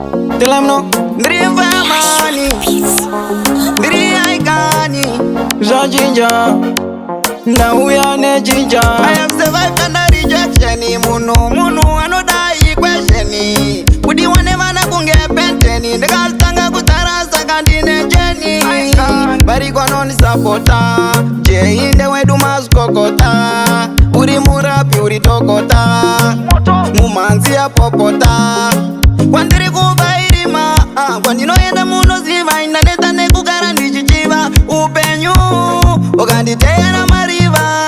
Telemno Ndriva mani Ndri aikani Zajinja Ndauya ne jinja I have survived under rejection Munu anodai question Kudi wane mana kunge penteni Ndekastanga kutarasa kandine jeni Bari kwa noni sapota Jeinde wedu maskokota Uri murapi uri tokota Mumanzi ya popota Kwandiri kubairima Kwandino yenda muno ziva Inaneta nekugara ndichichiva Upenyu Okanditeya na mariva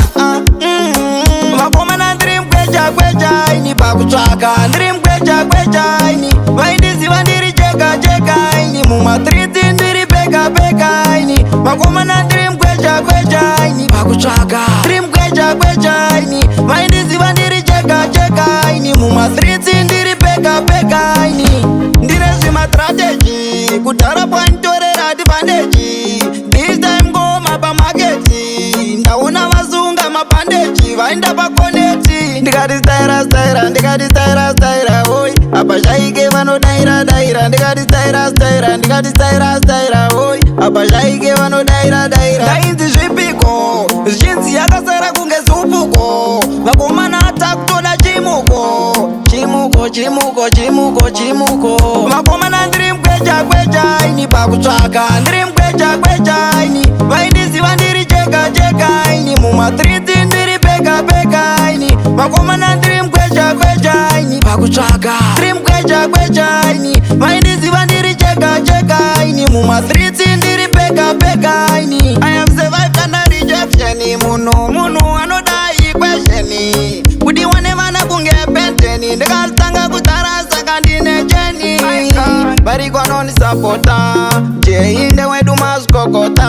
Vakoma na ndiri mkwecha kwecha Ini pakuchaka ndiri mkwecha kwecha Ini vaindiziva ndiri cheka cheka Ini mumatriti ndiri peka peka Ini vakoma na ndiri mkwecha kwecha Ini pakuchaka ndiri mkwecha kwecha Ini vaindiziva ndiri cheka cheka Ini mumatriti ndiri peka peka Ini ndire zvima strategy Kudara pwantorera advantage This time go mapa marketi Ndaona vazunga mabandeji Vainda pa connecti Ndikati staira staira Ndikati staira staira Oi Apa shaike vano daira daira Ndikati staira staira Ndikati staira staira Oi Apa shaike vano daira daira Ndainzi zvipiko Zhinzi yakasara kunge zupuko Vakomana atakutoda chimuko Chimuko chimuko chimuko chimuko Vakomana ndiri mkwecha kwecha Ini pakutsvaka ndiri mkwecha kwecha Ini vaindiziva ndiri cheka cheka Ini mumatriti ndiri peka peka Ini vakomana ndiri mkwecha kwecha Ini pakutsvaka ndiri mkwecha kwecha Ini vaindiziva ndiri cheka cheka Ini mumatriti ndiri peka peka Ini I have survived under rejection Munu anodai question Kudi wane mana kunge penteni Ndekastanga kutarasa kandine jeni Bari kwa noni sapota Jeinde wedu maskokota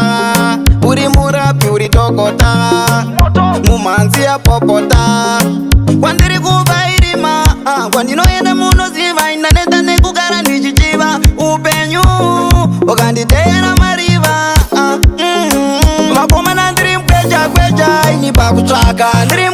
Uri murapi uri tokota Mumanzi ya popota Kwandiri kubairima Kwandino yenda muno ziva Inaneta nekugara ndichichiva Upenyu Okanditeya na mariva Vakoma na ndiri mkwecha kwecha Ini pakutsvaka ndiri